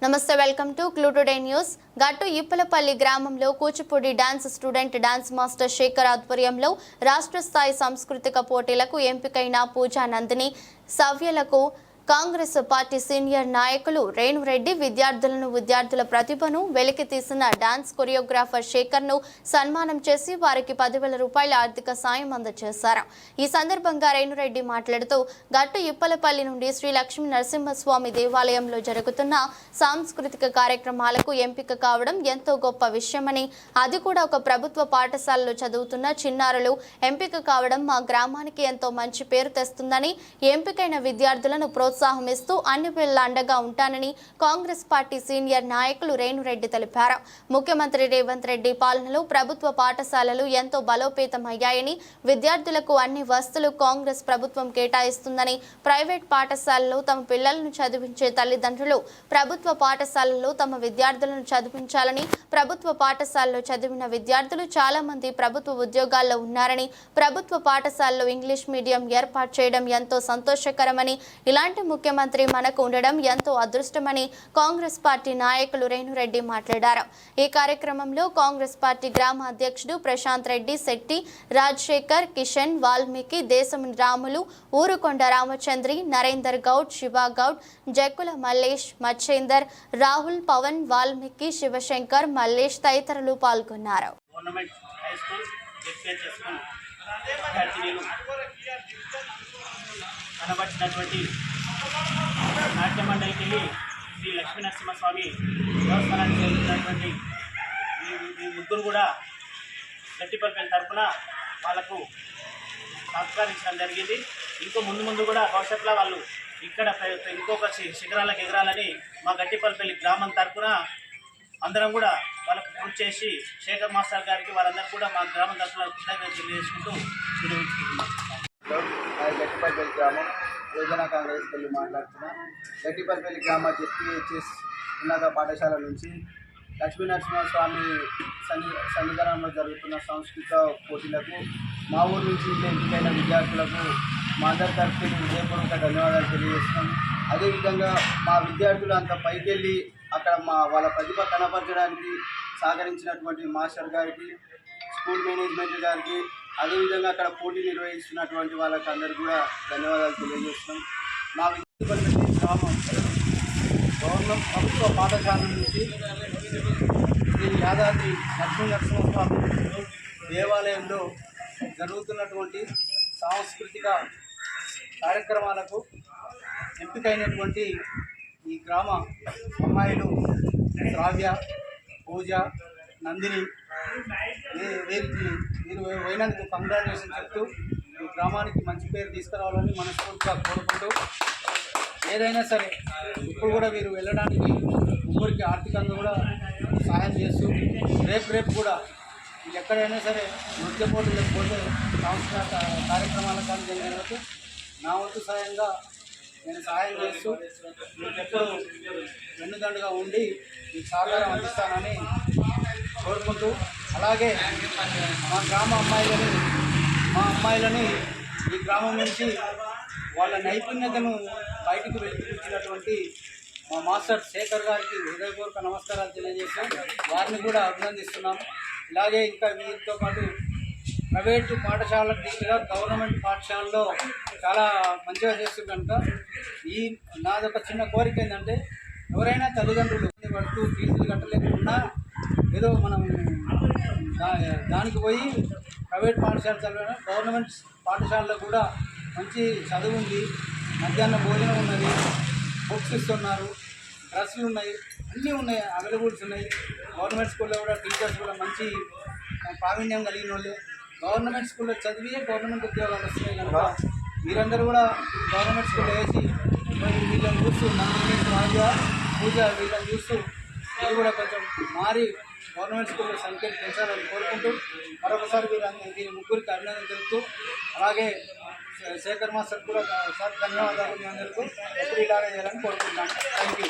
నమస్తే, welcome to clue today news. Gattu Ippalapalli గ్రామంలో Kuchipudi dance student dance master Shekhar ఆధ్వర్యంలో రాష్ట్ర స్థాయి సాంస్కృతిక పోటీలకు ఎంపికైన పూజా నందిని సవ్యులకు కాంగ్రెస్ పార్టీ సీనియర్ నాయకులు రేణురెడ్డి విద్యార్థుల ప్రతిభను వెలికి తీసిన డాన్స్ కొరియోగ్రాఫర్ శేఖర్ను సన్మానం చేసి వారికి 10,000 రూపాయల ఆర్థిక సాయం అందజేశారు. ఈ సందర్భంగా రేణురెడ్డి మాట్లాడుతూ గట్టు ఇప్పలపల్లి నుండి శ్రీ లక్ష్మీ నరసింహస్వామి దేవాలయంలో జరుగుతున్న సాంస్కృతిక కార్యక్రమాలకు ఎంపిక కావడం ఎంతో గొప్ప విషయమని, అది కూడా ఒక ప్రభుత్వ పాఠశాలలో చదువుతున్న చిన్నారులు ఎంపిక కావడం మా గ్రామానికి ఎంతో మంచి పేరు తెస్తుందని, ఎంపికైన విద్యార్థులను ప్రోత్సాహమిస్తూ అన్ని వేళ అండగా ఉంటానని కాంగ్రెస్ పార్టీ సీనియర్ నాయకులు రేణురెడ్డి తెలిపారు. ముఖ్యమంత్రి రేవంత్ రెడ్డి పాలనలో ప్రభుత్వ పాఠశాలలు ఎంతో బలోపేతమయ్యాయని, విద్యార్థులకు అన్ని వసతులు కాంగ్రెస్ ప్రభుత్వం కేటాయిస్తుందని, ప్రైవేట్ పాఠశాలలో తమ పిల్లలను చదివించే తల్లిదండ్రులు ప్రభుత్వ పాఠశాలలో తమ విద్యార్థులను చదివించాలని, ప్రభుత్వ పాఠశాలలో చదివిన విద్యార్థులు చాలా మంది ప్రభుత్వ ఉద్యోగాల్లో ఉన్నారని, ప్రభుత్వ పాఠశాలలో ఇంగ్లీష్ మీడియం ఏర్పాటు చేయడం ఎంతో సంతోషకరమని, ఇలాంటి ముఖ్యమంత్రి మనకు ఉండడం ఎంతో అదృష్టమని కాంగ్రెస్ పార్టీ నాయకులు రేణురెడ్డి మాట్లాడారు. ఈ కార్యక్రమంలో కాంగ్రెస్ పార్టీ గ్రామ అధ్యక్షుడు ప్రశాంత్ రెడ్డి, శెట్టి రాజశేఖర్, కిషన్, వాల్మీకి, దేశం రాములు, ఊరుకొండ రామచంద్రి, నరేందర్ గౌడ్, శివ గౌడ్, జక్కుల మల్లేష్, మచ్చేందర్, రాహుల్, పవన్, వాల్మీకి, శివశంకర్, మల్లేష్ తదితరులు పాల్గొన్నారు. అనబట్టినటువంటి నాట్య మండలికి వెళ్ళి శ్రీ లక్ష్మీ నరసింహస్వామి దేవస్థానానికి వెళ్తున్నటువంటి ఈ ముగ్గురు కూడా గట్టిపల్లి తరఫున వాళ్ళకు సత్కరించడం జరిగింది. ముందు ముందు కూడా భవిష్యత్తులో వాళ్ళు ఇక్కడ ఇంకొక శిఖరాలకు ఎగరాలని మా గట్టిపల్లి గ్రామం తరఫున అందరం కూడా వాళ్ళకు కృషి చేసి శేఖర్ మాస్టర్ గారికి వారందరూ కూడా మా గ్రామం తరఫున కృతజ్ఞతలు తెలియజేసుకుంటూ గట్టిపల్లి గ్రామం యోజన కాంగ్రెస్ వెళ్ళి మాట్లాడుతున్నా. గట్టిపల్లి గ్రామ జెడ్పీహెచ్ఎస్ ఉన్నత పాఠశాల నుంచి లక్ష్మీ నరసింహస్వామి సన్నిధానంలో జరుగుతున్న సాంస్కృతిక పోటీలకు మా ఊరు నుంచి ఎంపికైన విద్యార్థులకు మా అందరి తరఫున హృదయపూర్వక ధన్యవాదాలు తెలియజేస్తున్నాం. అదేవిధంగా మా విద్యార్థులు అంత పైకెళ్ళి అక్కడ వాళ్ళ ప్రతిభ కనపరచడానికి సహకరించినటువంటి మాస్టర్ గారికి, స్కూల్ మేనేజ్మెంట్ గారికి, అదేవిధంగా అక్కడ పోటీ నిర్వహిస్తున్నటువంటి వాళ్ళకి అందరికీ కూడా ధన్యవాదాలు తెలియజేస్తున్నాం. మా విద్యార్థి గ్రామం గవర్నమెంట్ ప్రభుత్వ పాఠశాల నుంచి శ్రీ యాదాద్రి లక్ష్మీ నరసింహస్వామి దేవాలయంలో జరుగుతున్నటువంటి సాంస్కృతిక కార్యక్రమాలకు ఎంపికైనటువంటి ఈ గ్రామ అమ్మాయిలు శ్రావ్య, పూజ, నందిని వీరికి మీరు పోయినందుకు కంగ్రాచులేషన్ చెప్తూ ఈ గ్రామానికి మంచి పేరు తీసుకురావాలని మనస్ఫూర్తిగా కోరుకుంటూ, ఏదైనా సరే ఇప్పుడు కూడా వీరు వెళ్ళడానికి ముగ్గురికి ఆర్థికంగా కూడా సహాయం చేస్తూ రేపు కూడా ఎక్కడైనా సరే నృత్య పోటీలకు పోతే సాంస్కృతిక కార్యక్రమాలకు కానీ జరిగినట్టు నా వంతు సాయంగా నేను సహాయం చేస్తూ మీకు ఎప్పుడు వెన్నుదండుగా ఉండి మీకు సహకారం అందిస్తానని కోరుకుంటూ, అలాగే మా అమ్మాయిలని ఈ గ్రామం నుంచి వాళ్ళ నైపుణ్యతను బయటకు వెలికించినటువంటి మా మాస్టర్ శేఖర్ గారికి హృదయపూర్వక నమస్కారాలు తెలియజేస్తాం. వారిని కూడా అభినందిస్తున్నాం. ఇలాగే ఇంకా వీరితో పాటు ప్రైవేటు పాఠశాల రీతిగా గవర్నమెంట్ పాఠశాలలో చాలా మంచిగా చేస్తుంది కనుక నాదొక చిన్న కోరిక ఏంటంటే, ఎవరైనా తల్లిదండ్రులు పడుతూ ఫీజులు కట్టలేకుండా ఏదో మనం దానికి పోయి ప్రైవేట్ పాఠశాల చదివిన గవర్నమెంట్ పాఠశాలలో కూడా మంచి చదువు ఉంది, మధ్యాహ్నం భోజనం ఉన్నది, బుక్స్ ఇస్తున్నారు, డ్రెస్సులు ఉన్నాయి, అన్నీ ఉన్నాయి, అవైలబుల్స్ ఉన్నాయి. గవర్నమెంట్ స్కూల్లో కూడా టీచర్స్ కూడా మంచి ప్రావీణ్యం కలిగిన వాళ్ళే గవర్నమెంట్ స్కూల్లో చదివి గవర్నమెంట్ ఉద్యోగాలు వస్తున్నాయి కనుక మీరందరూ కూడా గవర్నమెంట్ స్కూల్లో వేసి వీళ్ళని చూస్తూ నందిని, శ్రావ్య, పూజ వీళ్ళని చూస్తూ మీరు కూడా కొంచెం మారి గవర్నమెంట్ స్కూల్లో సంఖ్యను పెంచాలని కోరుకుంటూ మరొకసారి వీరి ముగ్గురికి అభినందన తెలుపుతూ, అలాగే శేఖర్ మాస్టర్ కూడా సార్ ధన్యవాదాలు మీ అందరికీ ఎప్పుడు ఇలాగే చేయాలని కోరుకుంటున్నాను. Thank you.